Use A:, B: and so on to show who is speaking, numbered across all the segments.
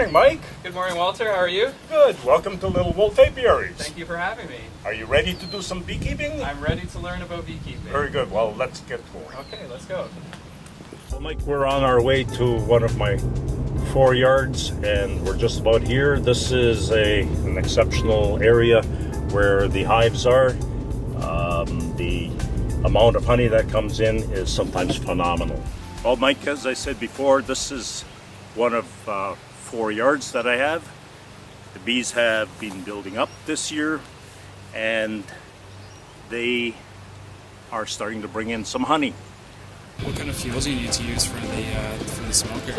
A: morning, Mike.
B: Good morning, Walter. How are you?
A: Good. Welcome to Little Wolf Apiaries.
B: Thank you for having me.
A: Are you ready to do some beekeeping?
B: I'm ready to learn about beekeeping.
A: Very good. Well, let's get going.
B: Okay, let's go.
A: Well, Mike, we're on our way to one of my 4 yards, and we're just about here. This is an exceptional area where the hives are. The amount of honey that comes in is sometimes phenomenal. Well, Mike, as I said before, this is one of 4 yards that I have. The bees have been building up this year, and they are starting to bring in some honey.
C: What kind of fuel do you need to use for the smoker?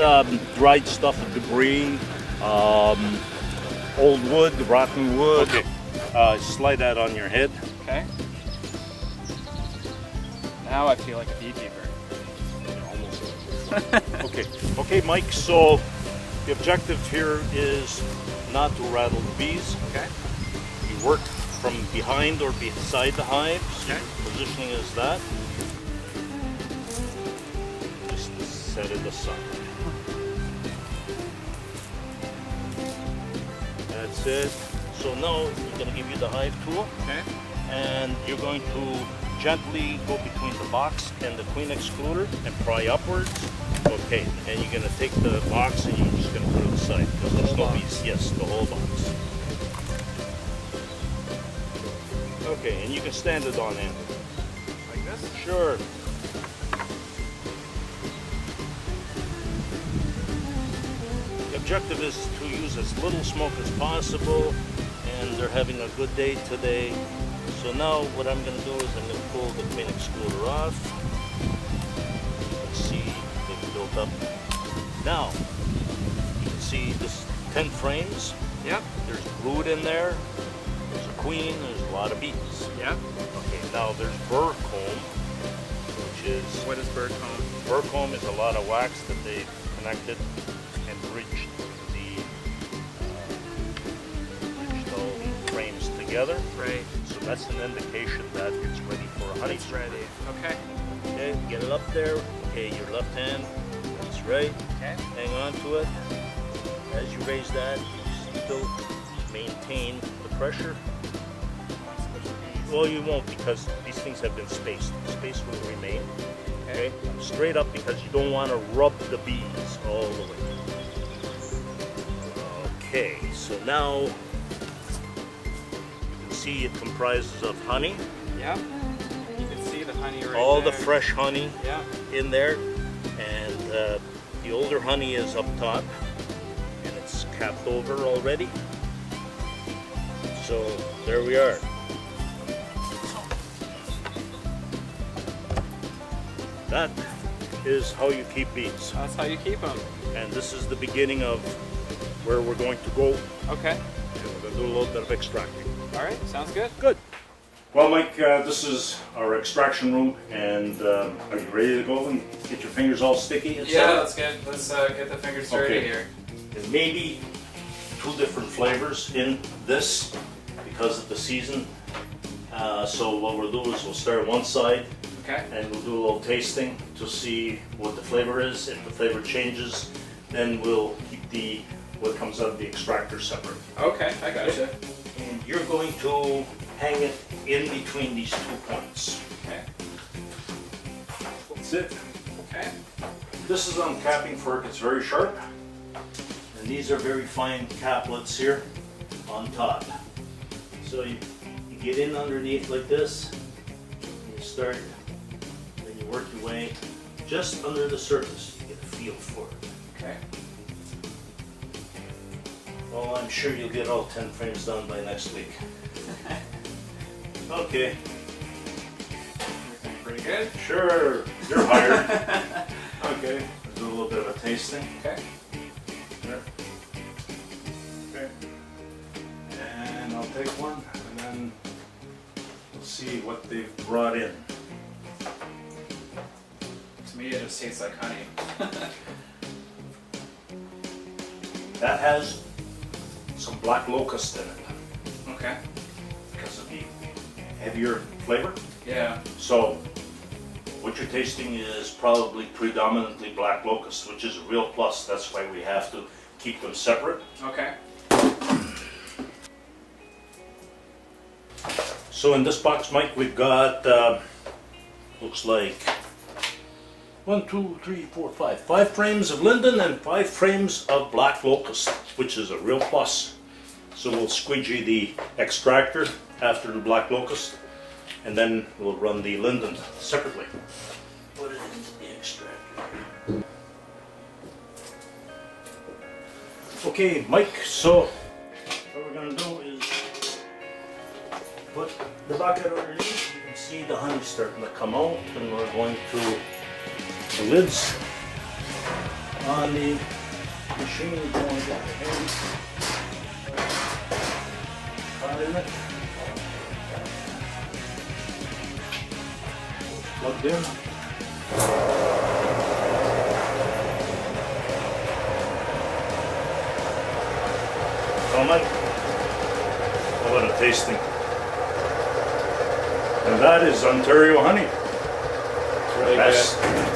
A: Dried stuff, debris, old wood, rotten wood. Okay. Slide that on your head.
B: Okay. Now I feel like a beekeeper.
A: Okay, Mike, so the objective here is not to rattle the bees.
B: Okay.
A: You work from behind or beside the hives.
B: Okay.
A: Positioning is that. Just set it aside. That's it. So now we're going to give you the hive tool.
B: Okay.
A: And you're going to gently go between the box and the queen excluder and pry upwards. Okay, and you're going to take the box and you're just going to put it aside because there's no bees. Yes, the whole box. Okay, and you can stand it on end.
B: Like this?
A: Sure. The objective is to use as little smoke as possible, and they're having a good day today. So now what I'm going to do is I'm going to pull the queen excluder off. Let's see, they've built up. Now, you can see this 10 frames.
B: Yep.
A: There's brood in there. There's a queen. There's a lot of bees.
B: Yep.
A: Okay, now there's burr comb, which is...
B: What is bird comb?
A: Burr comb is a lot of wax that they've connected and bridged all the frames together.
B: Right.
A: So that's an indication that it's ready for a honey.
B: It's ready. Okay.
A: Okay, get it up there. Okay, your left hand, that's right.
B: Okay.
A: Hang on to it. As you raise that, you still maintain the pressure. Well, you won't because these things have been spaced. The space will remain. Okay. Straight up because you don't want to rub the bees all the way. Okay, so now see it comprises of honey.
B: Yep. You can see the honey right
A: all
B: there.
A: The fresh honey
B: yeah.
A: in there, and the older honey is up top and it's capped over already. So there we are. That is how you keep bees.
B: That's how you keep them.
A: And this is the beginning of where we're going to go.
B: Okay.
A: And we're going to do a little bit of extracting.
B: All right, sounds good.
A: Good. Well, Mike, this is our extraction room, and are you ready to go and get your fingers all sticky?
B: Yeah, let's get the fingers dirty here.
A: There may be 2 different flavors in this because of the season. So what we'll do is we'll start one side,
B: okay,
A: and we'll do a little tasting to see what the flavor is. If the flavor changes, then we'll keep what comes out of the extractor separate.
B: Okay, I gotcha.
A: And you're going to hang it in between these 2 points.
B: Okay.
A: That's it.
B: Okay.
A: This is on capping fork. It's very sharp. And these are very fine caplets here on top. So you get in underneath like this, and you start, then you work your way just under the surface. You get a feel for it.
B: Okay.
A: Well, I'm sure you'll get all 10 frames done by next week. Okay.
B: Everything pretty good?
A: Sure, you're hired. Okay, let's do a little bit of a tasting.
B: Okay.
A: There. Okay. And I'll take one, and then we'll see what they've brought in.
B: To me, it just tastes like honey.
A: That has some black locust in it
B: Okay.
A: because of the heavier flavor.
B: Yeah.
A: So what you're tasting is probably predominantly black locust, which is a real plus. That's why we have to keep them separate.
B: Okay.
A: So in this box, Mike, we've got, looks like 1, 2, 3, 4, 5. 5 frames of linden and 5 frames of black locust, which is a real plus. So we'll squeegee the extractor after the black locust, and then we'll run the linden separately. Put it into the extractor. Okay, Mike, so what we're gonna do is put the bucket underneath. You can see the honey starting to come out, and we're going to the lids on the machine. We're going to get the hands caught in it, plugged in. Oh, Mike, how about a tasting? And that is Ontario honey.
B: It's really
A: Best.
B: good.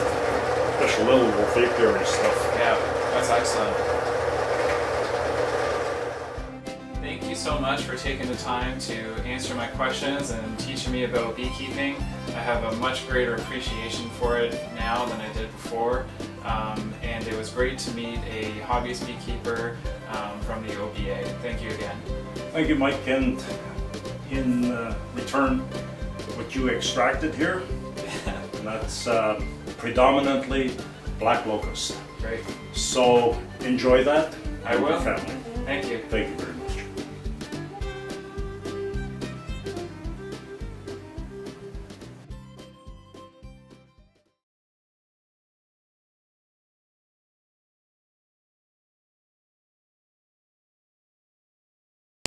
A: Special little Wolf Apiaries stuff.
B: Yeah, that's excellent. Thank you so much for taking the time to answer my questions and teaching me about beekeeping. I have a much greater appreciation for it now than I did before. And it was great to meet a hobbyist beekeeper from the OBA. Thank you again.
A: Thank you, Mike. And in return, what you extracted here, and that's predominantly black locust.
B: Great.
A: So enjoy that.
B: I will.
A: Family.
B: Thank you.
A: Thank you very much.